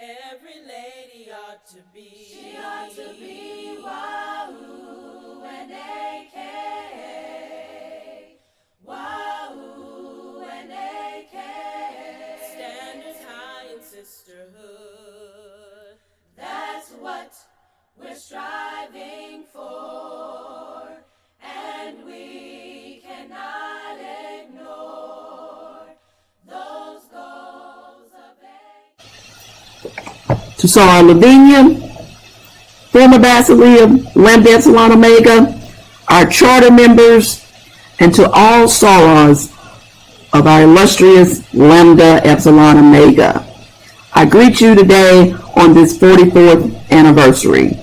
Every lady ought to be. She ought to be Wahoo and AK. Wahoo and AK. Standards high in sisterhood. That's what we're striving for, and we cannot ignore those goals of age. To Sarah Lavinia, former Basileia, Lambda Epsilon Omega, our charter members, and to all sorors of our illustrious Lambda Epsilon Omega. I greet you today on this 44th anniversary.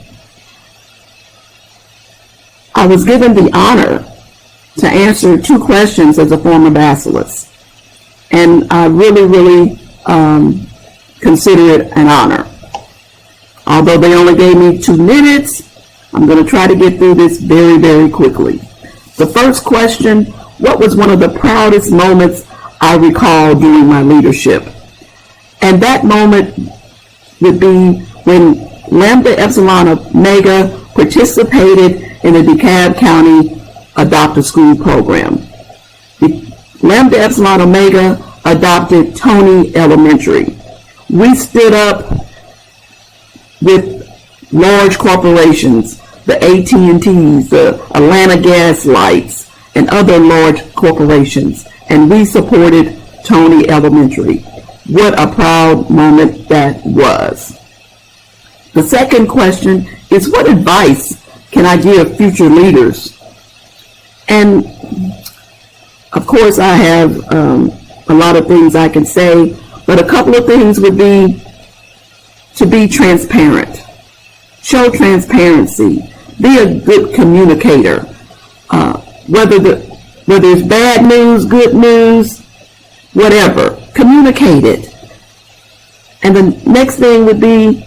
I was given the honor to answer 2 questions as a former basileus, and I really consider it an honor. Although they only gave me 2 minutes, I'm going to try to get through this very quickly. The first question: what was one of the proudest moments I recall during my leadership? And that moment would be when Lambda Epsilon Omega participated in the DeKalb County Adopt a School program. The Lambda Epsilon Omega adopted Tony Elementary. We stood up with large corporations, the AT&Ts, the Atlanta Gas Lights, and other large corporations, and we supported Tony Elementary. What a proud moment that was. The second question is, what advice can I give future leaders? And of course I have a lot of things I can say, but a couple of things would be to be transparent. Show transparency. Be a good communicator. Whether it's bad news, good news, whatever, communicate it. And the next thing would be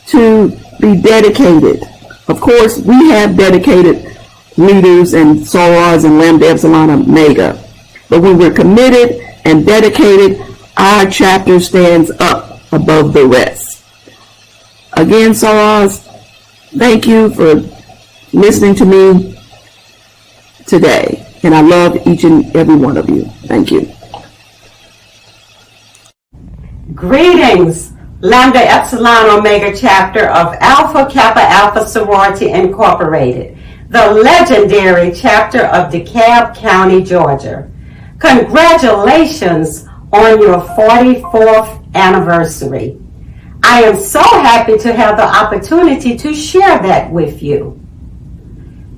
to be dedicated. Of course, we have dedicated leaders and sorors and Lambda Epsilon Omega. But when we're committed and dedicated, our chapter stands up above the rest. Again, sorors, thank you for listening to me today. And I love each and every one of you. Thank you. Greetings, Lambda Epsilon Omega chapter of Alpha Kappa Alpha Sorority Incorporated, the legendary chapter of DeKalb County, Georgia. Congratulations on your 44th anniversary. I am so happy to have the opportunity to share that with you.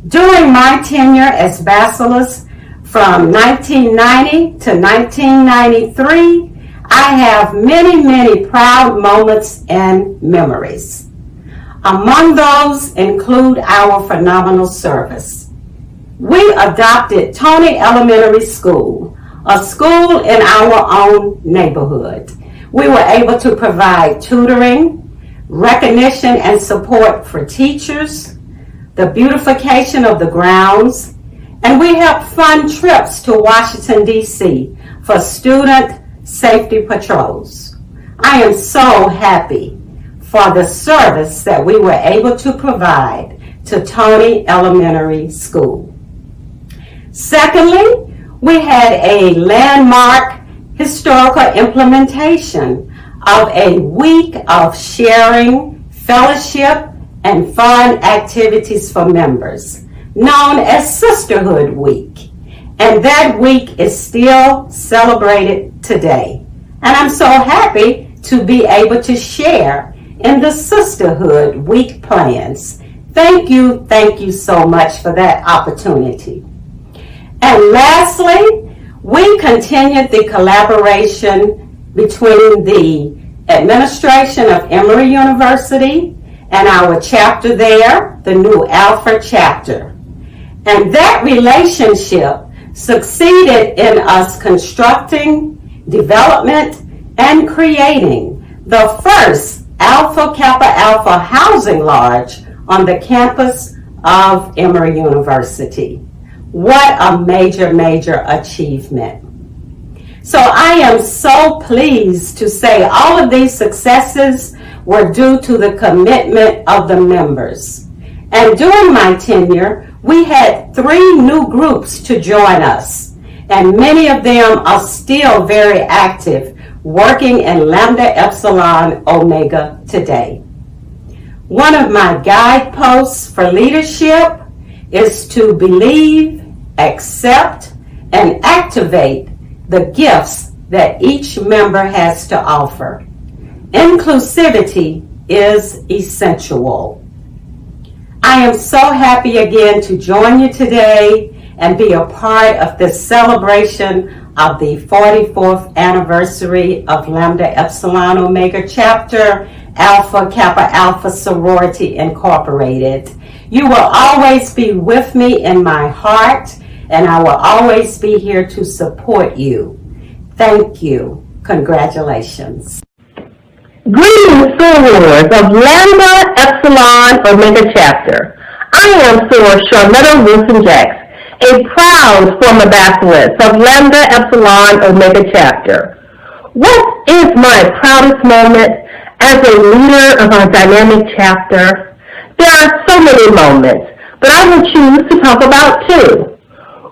During my tenure as basileus from 1990 to 1993, I have many proud moments and memories. Among those include our phenomenal service. We adopted Tony Elementary School, a school in our own neighborhood. We were able to provide tutoring, recognition and support for teachers, the beautification of the grounds, and we helped fund trips to Washington, D.C. for student safety patrols. I am so happy for the service that we were able to provide to Tony Elementary School. Secondly, we had a landmark historical implementation of a week of sharing, fellowship, and fun activities for members, known as Sisterhood Week. And that week is still celebrated today. And I'm so happy to be able to share in the Sisterhood Week plans. Thank you so much for that opportunity. And lastly, we continued the collaboration between the administration of Emory University and our chapter there, the New Alpha chapter. And that relationship succeeded in us constructing, development, and creating the first Alpha Kappa Alpha housing lodge on the campus of Emory University. What a major achievement. So I am so pleased to say all of these successes were due to the commitment of the members. And during my tenure, we had 3 new groups to join us, and many of them are still very active, working in Lambda Epsilon Omega today. One of my guideposts for leadership is to believe, accept, and activate the gifts that each member has to offer. Inclusivity is essential. I am so happy again to join you today and be a part of this celebration of the 44th anniversary of Lambda Epsilon Omega Chapter Alpha Kappa Alpha Sorority Incorporated. You will always be with me in my heart, and I will always be here to support you. Thank you. Congratulations. Greetings, sorors of Lambda Epsilon Omega Chapter. I am Soror Charlotta Wilson-Jacks, a proud former bacheloress of Lambda Epsilon Omega Chapter. What is my proudest moment as a leader of our dynamic chapter? There are so many moments, but I will choose to talk about 2.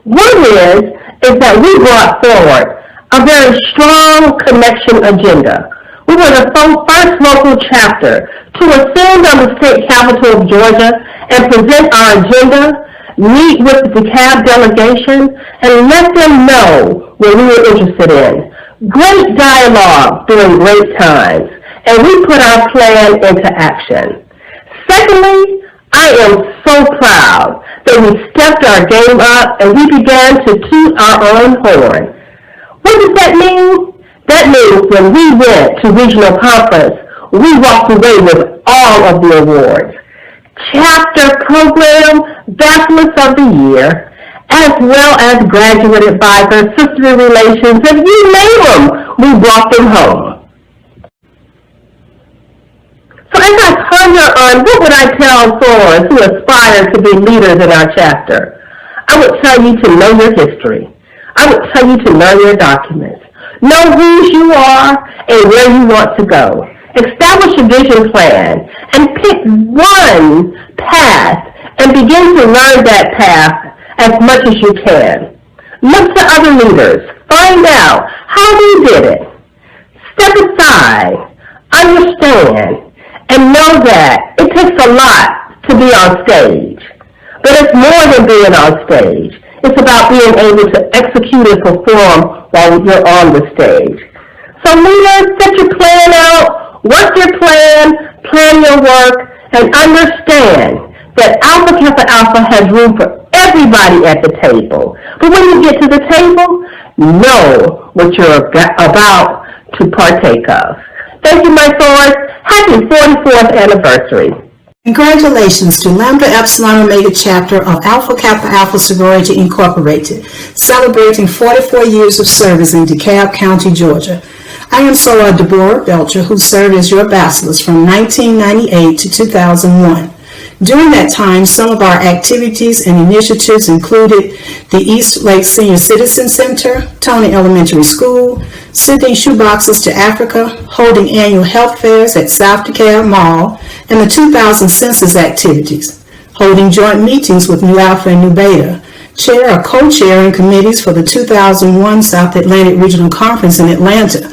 One is that we brought forward a very strong connection agenda. We were the first local chapter to ascend on the state capital of Georgia and present our agenda, meet with the DeKalb delegation, and let them know what we were interested in. Great dialogue during great times, and we put our plan into action. Secondly, I am so proud that we stepped our game up and we began to toot our own horn. What does that mean? That means when we went to regional conference, we walked away with all of the awards. Chapter Program Bachelor's of the Year, as well as Graduate Advisor, Sisterhood Relations, and you name them, we brought them home. So as I ponder on what would I tell sorors who aspire to be leaders in our chapter, I would tell you to know your history. I would tell you to learn your documents. Know who you are and where you want to go. Establish a vision plan and pick one path and begin to learn that path as much as you can. Look to other leaders. Find out how they did it. Step aside, understand, and know that it takes a lot to be on stage. But it's more than being on stage. It's about being able to execute and perform while you're on the stage. So leaders, set your plan out, work your plan your work, and understand that Alpha Kappa Alpha has room for everybody at the table. But when you get to the table, know what you're about to partake of. Thank you, my sorors. Happy 44th anniversary. Congratulations to Lambda Epsilon Omega Chapter of Alpha Kappa Alpha Sorority Incorporated, celebrating 44 years of service in DeKalb County, Georgia. I am Soror Deborah Belcher, who served as your bacheloress from 1998 to 2001. During that time, some of our activities and initiatives included the East Lake Senior Citizen Center, Tony Elementary School, sending shoeboxes to Africa, holding annual health fairs at South DeKalb Mall, and the 2000 census activities, holding joint meetings with New Alpha and New Beta, chair or co-chairing committees for the 2001 South Atlantic Regional Conference in Atlanta,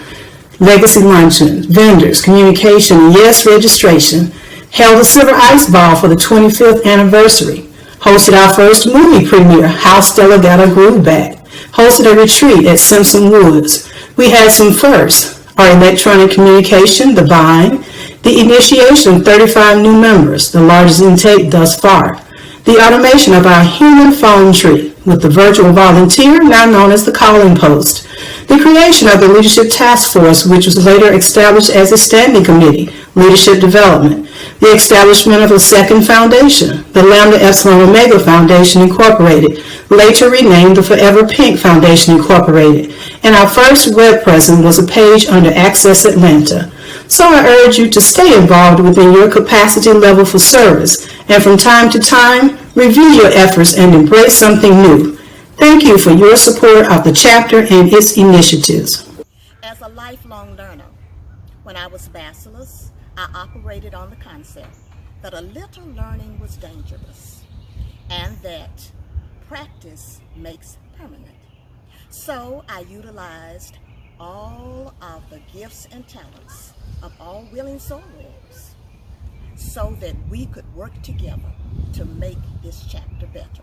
legacy luncheons, vendors, communication, and yes, registration, held a Silver Ice Ball for the 25th anniversary, hosted our first movie premiere, How Stella Got Her Groove Back, hosted a retreat at Simpson Woods. We had some firsts, our electronic communication, The Vine, the initiation of 35 new members, the largest intake thus far, the automation of our human phone tree with the virtual volunteer, now known as the Calling Post, the creation of the Leadership Task Force, which was later established as a standing committee, Leadership Development, the establishment of a second foundation, the Lambda Epsilon Omega Foundation Incorporated, later renamed the Forever Pink Foundation Incorporated, and our first web presence was a page under Access Atlanta. So I urge you to stay involved within your capacity level for service, and from time to time, review your efforts and embrace something new. Thank you for your support of the chapter and its initiatives. As a lifelong learner, when I was bachelor's, I operated on the concept that a little learning was dangerous and that practice makes permanent. So I utilized all of the gifts and talents of all willing sorors so that we could work together to make this chapter better.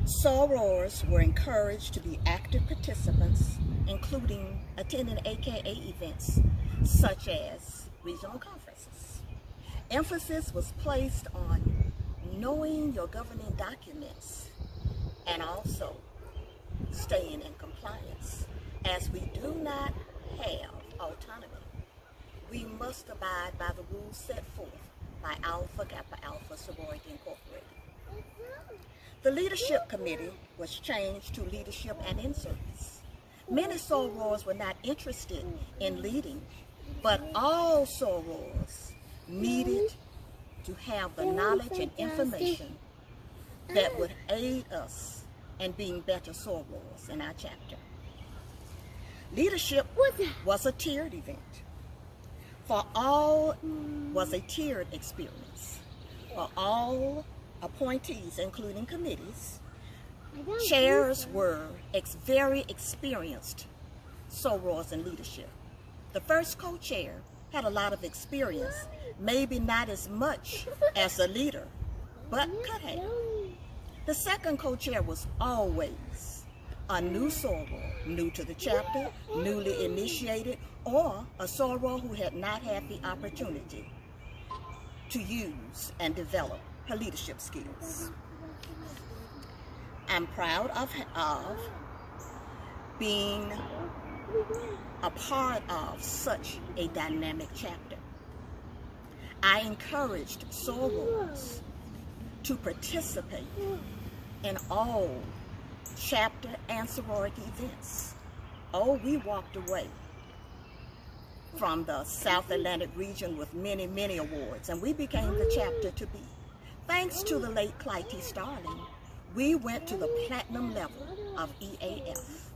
Sorors were encouraged to be active participants, including attending AKA events such as regional conferences. Emphasis was placed on knowing your governing documents and also staying in compliance. As we do not have autonomy, we must abide by the rules set forth by Alpha Kappa Alpha Sorority Incorporated. The leadership committee was changed to leadership and in service. Many sorors were not interested in leading, but all sorors needed to have the knowledge and information that would aid us in being better sorors in our chapter. Leadership was a tiered event. For all was a tiered experience. For all appointees, including committees, chairs were very experienced sorors in leadership. The first co-chair had a lot of experience, maybe not as much as a leader, but could have. The second co-chair was always a new soror, new to the chapter, newly initiated, or a soror who had not had the opportunity to use and develop her leadership skills. I'm proud of being a part of such a dynamic chapter. I encouraged sorors to participate in all chapter and sorority events. Oh, we walked away from the South Atlantic region with many, many awards, and we became the chapter to be. Thanks to the late Clytie Starling, we went to the platinum level of EAF.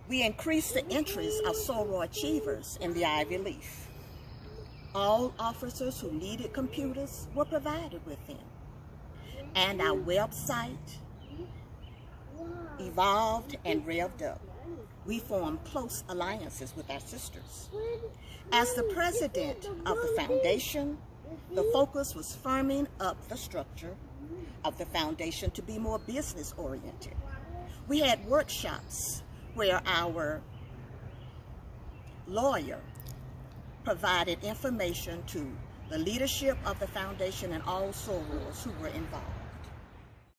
We increased the entries of soror achievers in the Ivy Leaf. All officers who needed computers were provided with them. And our website evolved and revved up. We formed close alliances with our sisters. As the president of the foundation, the focus was firming up the structure of the foundation to be more business-oriented. We had workshops where our lawyer provided information to the leadership of the foundation and all sorors who were involved.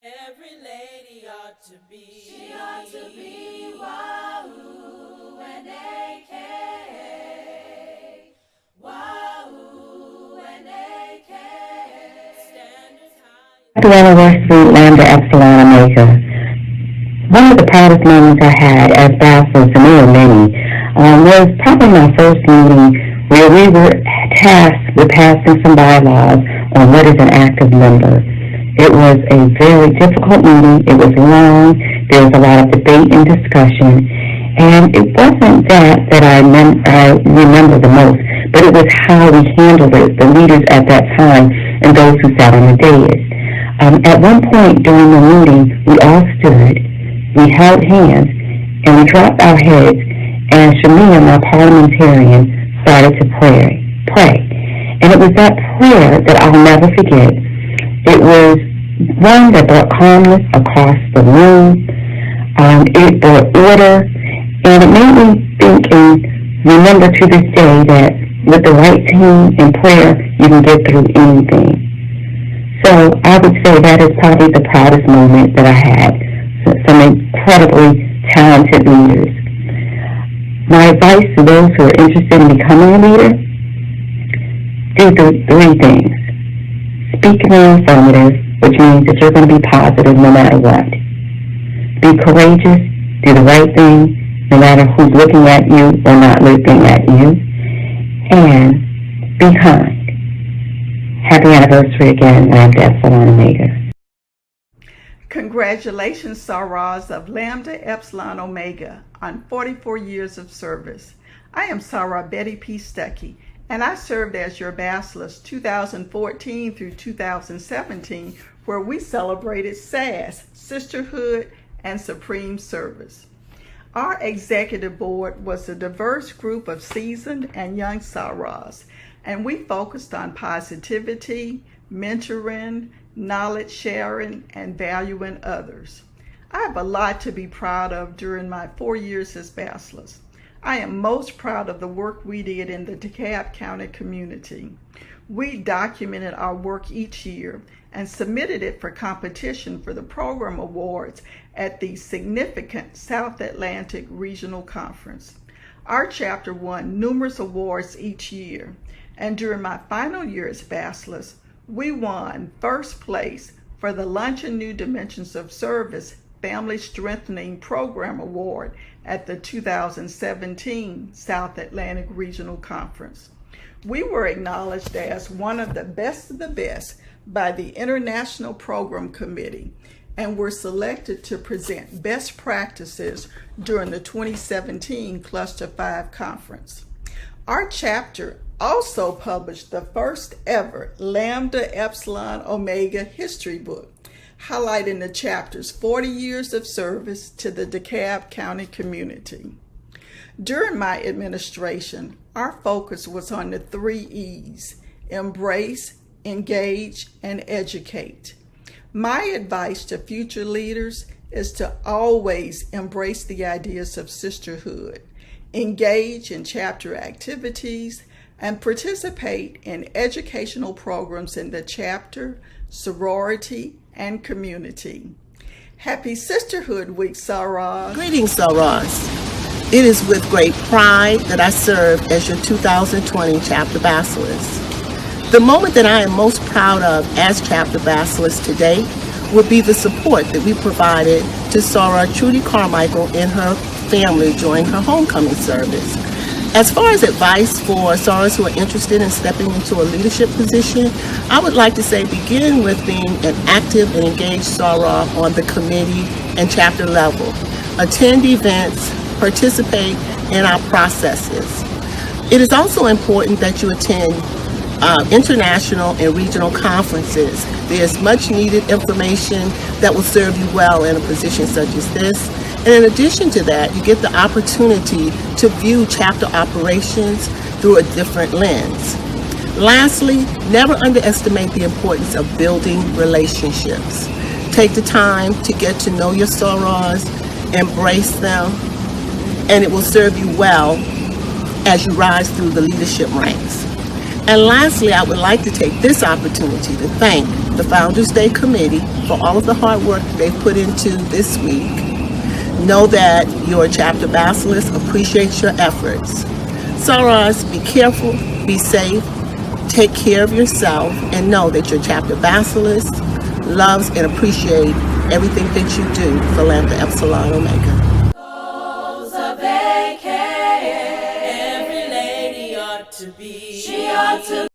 Every lady ought to be. She ought to be Wahoo and AK. Wahoo and AK. Standards high. Happy anniversary, Lambda Epsilon Omega. One of the proudest moments I had as bachelor's, and there were many, was probably my first meeting where we were tasked with passing some bylaws on what is an active member. It was a very difficult meeting. It was long. There was a lot of debate and discussion. And it wasn't that I remember the most, but it was how we handled it, the leaders at that time and those who sat on the dais. At one point during the meeting, we all stood, we held hands, and we dropped our heads, and Shamia, my parliamentarian, started to pray. And it was that prayer that I'll never forget. It was one that brought calmness across the room. It brought order, and it made me think and remember to this day that with the right team and prayer, you can get through anything. So I would say that is probably the proudest moment that I had. Some incredibly talented leaders. My advice to those who are interested in becoming a leader, do three things. Speak in the affirmative, which means that you're going to be positive no matter what. Be courageous, do the right thing, no matter who's looking at you or not looking at you. And be kind. Happy anniversary again, Lambda Epsilon Omega. Congratulations, Saras of Lambda Epsilon Omega, on 44 years of service. I am Sarah Betty P. Stuckey, and I served as your Bachelor's 2014 through 2017, where we celebrated SAS, Sisterhood, and Supreme Service. Our executive board was a diverse group of seasoned and young Saras, and we focused on positivity, mentoring, knowledge sharing, and valuing others. I have a lot to be proud of during my 4 years as Bachelor's. I am most proud of the work we did in the DeKalb County community. We documented our work each year and submitted it for competition for the program awards at the significant South Atlantic Regional Conference. Our chapter won numerous awards each year, and during my final year as Bachelor's, we won first place for the Launching New Dimensions of Service Family Strengthening Program Award at the 2017 South Atlantic Regional Conference. We were acknowledged as one of the best by the International Program Committee and were selected to present best practices during the 2017 Cluster 5 Conference. Our chapter also published the first ever Lambda Epsilon Omega history book, highlighting the chapter's 40 years of service to the DeKalb County community. During my administration, our focus was on the 3 E's: embrace, engage, and educate. My advice to future leaders is to always embrace the ideas of sisterhood, engage in chapter activities, and participate in educational programs in the chapter, sorority, and community. Happy Sisterhood Week, Saras. Greetings, Saras. It is with great pride that I serve as your 2020 Chapter Bachelor's. The moment that I am most proud of as Chapter Bachelor's today would be the support that we provided to Sarah Trudy Carmichael and her family during her homecoming service. As far as advice for Saras who are interested in stepping into a leadership position, I would like to say begin with being an active and engaged Sara on the committee and chapter level. Attend events, participate in our processes. It is also important that you attend international and regional conferences. There's much needed information that will serve you well in a position such as this. And in addition to that, you get the opportunity to view chapter operations through a different lens. Lastly, never underestimate the importance of building relationships. Take the time to get to know your Saras, embrace them, and it will serve you well as you rise through the leadership ranks. And lastly, I would like to take this opportunity to thank the Founders Day Committee for all of the hard work they've put into this week. Know that your chapter bachelors appreciate your efforts. Saras, be careful, be safe, take care of yourself, and know that your chapter bachelors loves and appreciate everything that you do for Lambda Epsilon Omega. Every lady ought to be. She ought to